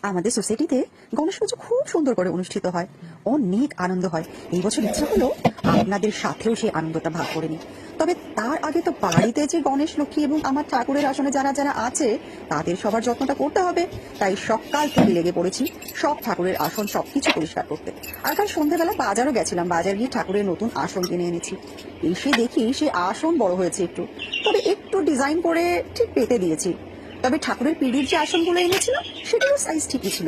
আমাদের সোসাইটিতে গণেশ পুজো খুব সুন্দর করে অনুষ্ঠিত হয়, অনেক আনন্দ হয়। এই বছর ইচ্ছা হলো আপনাদের সাথেও সেই আনন্দটা ভাগ করে নিই। তবে তার আগে তো বাড়িতে যে গণেশ, লক্ষ্মী এবং আমার ঠাকুরের আসনে যারা যারা আছে তাদের সবার যত্নটা করতে হবে। তাই সকাল থেকে লেগে পড়েছি সব ঠাকুরের আসন সবকিছু পরিষ্কার করতে। আর কাল সন্ধ্যাবেলা বাজারও গেছিলাম, বাজার গিয়ে ঠাকুরের নতুন আসন কিনে এনেছি। এসে দেখি সে আসন বড় হয়েছে একটু, তবে একটু ডিজাইন করে ঠিক পেতে দিয়েছি। তবে ঠাকুরের পিড়ির যে আসনগুলো এনেছিল সেগুলো সাইজ ঠিকই ছিল।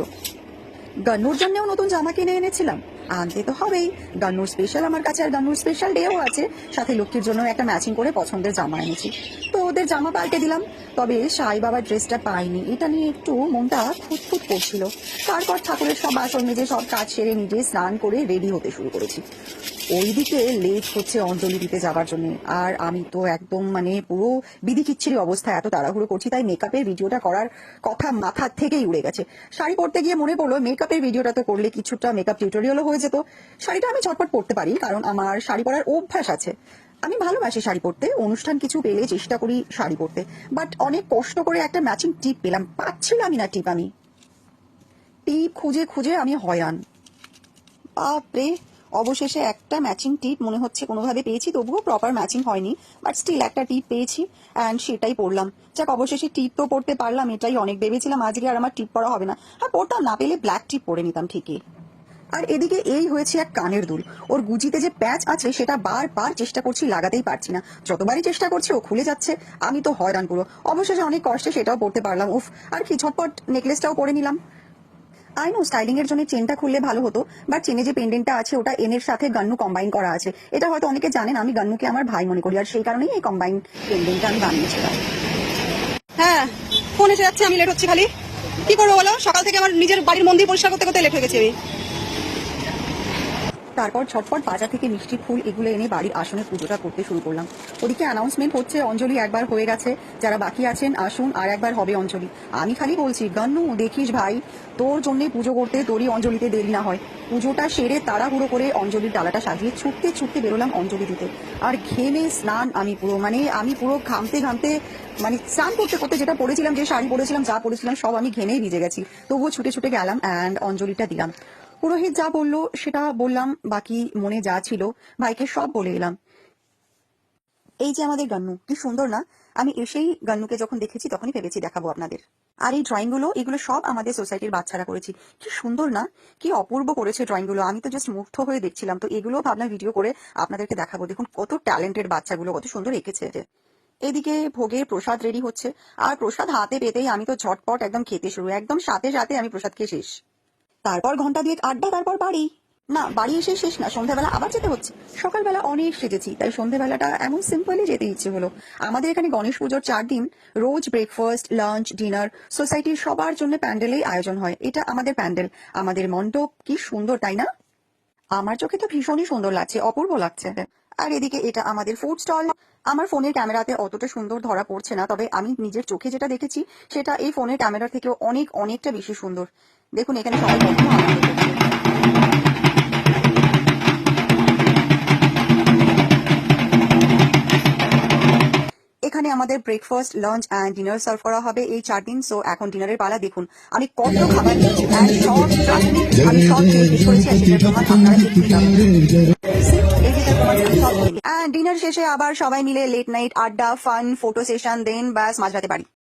গান্নুর জন্যও নতুন জামা কিনে এনেছিলাম, আনতে তো হবেই। গান্নুর স্পেশাল আমার কাছে, আর গান্নুর স্পেশাল ডেও আছে। সাথে লক্ষ্মীর জন্য একটা ম্যাচিং করে পছন্দের জামা এনেছি, তো ওদের জামা পাল্টে দিলাম। তবে সাই বাবার ড্রেসটা পাইনি, এটা নিয়ে একটু মনটা খুঁতখুত করছিল। তারপর ঠাকুরের সব বাসন মেজে সব কাজ সেরে নিজে স্নান করে রেডি হতে শুরু করেছি। ওইদিকে লেট হচ্ছে অঞ্জলি দিতে যাবার জন্য, আর আমি তো একদম পুরো বিধিকিচ্ছিরি অবস্থায় এত তাড়াহুড়ো করছি, তাই মেকআপের ভিডিওটা করার কথা মাথা থেকেই উড়ে গেছে। শাড়ি পরতে গিয়ে মনে পড়লো মেকআপের ভিডিওটা তো করলে কিছুটা মেকআপ টিউটোরিয়ালও হয়ে যেত। শাড়িটা আমি ঝটপট পরতে পারি, কারণ আমার শাড়ি পরার অভ্যাস আছে। আমি ভালোবাসি শাড়ি পরতে, অনুষ্ঠান কিছু পেলে চেষ্টা করি শাড়ি পরতে। বাট অনেক কষ্ট করে একটা ম্যাচিং টিপ পেলাম, পাচ্ছিলাম না টিপ। আমি টিপ খুঁজে খুঁজে আমি হয়রান। বাপরে, অবশেষে একটা ম্যাচিং টিপ মনে হচ্ছে কোনোভাবে পেয়েছি, তবুও প্রপার ম্যাচিং হয়নি, বাট স্টিল একটা টিপ পেয়েছি অ্যান্ড সেটাই পরলাম। যাক, অবশেষে টিপ তো পরতে পারলাম, এটাই অনেক। ভেবেছিলাম আজকে আর আমার টিপ পরা হবে না, আর পরতাম না, পেলে ব্ল্যাক টিপ পরে নিতাম ঠিকই। আর এদিকে এই হয়েছে এক কানের দুল, ওর গুজিতে যে প্যাচ আছে সেটা বারবার চেষ্টা করছি, লাগাতেই পারছি না। যতবারই চেষ্টা করছি ও খুলে যাচ্ছে, আমি তো হয়রান পুরো। অবশেষে অনেক কষ্টে সেটাও পরতে পারলাম। উফ, আর কি ঝটপট নেকলেসটাও পরে নিলাম। আই নো স্টাইলিং এর জন্য চেনটা খুললে ভালো হতো, বাট চেনে যে পেন্ডেন্টটা আছে ওটা এনের সাথে গান্নু কম্বাইন করা আছে। এটা হয়তো অনেকে জানেন, আমি গান্নুকে আমার ভাই মনে করি, আর সেই কারণেই এই কম্বাইন পেন্ডেন্টটা আমি বানিয়েছিলাম। হ্যাঁ, ফোন এসে যাচ্ছে, আমি লেট হচ্ছি। খালি কি করবো বলো, সকাল থেকে আমার নিজের বাড়ির মন্দির পরিষ্কার করতে করতে লেট হয়ে গেছে। তারপর ঝটপট বাজার থেকে মিষ্টি ফুল এগুলো এনে বাড়ির আসনে পুজোটা করতে শুরু করলাম। ওদিকে অ্যানাউন্সমেন্ট হচ্ছে অঞ্জলি একবার হয়ে গেছে, যারা বাকি আছেন আসুন, আর একবার হবে অঞ্জলি। আমি খালি বলছি, গান্নু দেখিস ভাই, তোর জন্য পুজো করতে তোরই অঞ্জলিতে দেরি না হয়। পুজোটা সেরে তাড়াহুড়ো করে অঞ্জলির ডালাটা সাজিয়ে ছুটতে ছুটতে বেরোলাম অঞ্জলি দিতে। আর ঘেমে স্নান, আমি পুরো ঘামতে ঘামতে, স্নান করতে করতে যেটা পড়েছিলাম, যে শাড়ি পরেছিলাম, যা পরেছিলাম সব আমি ঘেমেই ভিজে গেছি। তবুও ছুটে ছুটে গেলাম অ্যান্ড অঞ্জলিটা দিলাম। পুরোহিত যা বললো সেটা বললাম, বাকি মনে যা ছিল ভাইকে সব বলে এলাম। এই যে আমাদের গান্নু, কি সুন্দর না? আমি এসেই গান্নুকে যখন দেখেছি তখনই ভেবেছি দেখাবো আপনাদের। আর এই ড্রয়িং গুলো, এগুলো সব আমাদের সোসাইটির বাচ্চারা করেছি। কি সুন্দর না, কি অপূর্ব করেছে ড্রয়িং গুলো। আমি তো জাস্ট মুগ্ধ হয়ে দেখছিলাম, তো এগুলো ভাবলাম ভিডিও করে আপনাদেরকে দেখাবো। দেখুন কত ট্যালেন্টেড বাচ্চাগুলো, কত সুন্দর এঁকেছে। এদিকে ভোগের প্রসাদ রেডি হচ্ছে, আর প্রসাদ হাতে পেতেই আমি তো ঝটপট একদম খেতে শুরু, একদম সাথে সাথে আমি প্রসাদ খেয়ে শেষ। তারপর ঘন্টা দুয়েক আড্ডা, তারপর বাড়ি। না, বাড়ি এসে শেষ না, সন্ধ্যাবেলা আবার যেতে হচ্ছে। সকালবেলা অনেক সেজেছি, তাই সন্ধ্যাবেলাটা এমন সিম্পলি যেতে ইচ্ছে হলো। আমাদের এখানে গণেশ পুজোর 4 দিন রোজ ব্রেকফাস্ট, লাঞ্চ, ডিনার সোসাইটির সবার জন্য প্যান্ডেলেই আয়োজন হয়। এটা আমাদের প্যান্ডেল, আমাদের মণ্ডপ। কি সুন্দর তাই না? আমার চোখে তো ভীষণই সুন্দর লাগছে, অপূর্ব লাগছে। আর এদিকে এটা আমাদের ফুড স্টল। আমার ফোনের ক্যামেরাতে অতটা সুন্দর ধরা পড়ছে না, তবে আমি নিজের চোখে যেটা দেখেছি সেটা এই ফোনের ক্যামেরা থেকেও অনেকটা বেশি সুন্দর। দেখুন এখানে সবাই কত আনন্দ করছে। এখানে আমাদের breakfast, lunch and dinner serve করা হবে এই 4 দিন। সো এখন ডিনারের পালা। দেখুন আমি কত খাবার নিয়েছি, আমি সব খেয়ে শেষ করেছি, আর সেটার প্রমাণ আপনারা দেখতেই পাবেন। ডিনার শেষে আবার সবাই মিলে লেট নাইট আড্ডা, ফান, ফটো সেশন, দেন ব্যাস মাঝরাতে বাড়ি।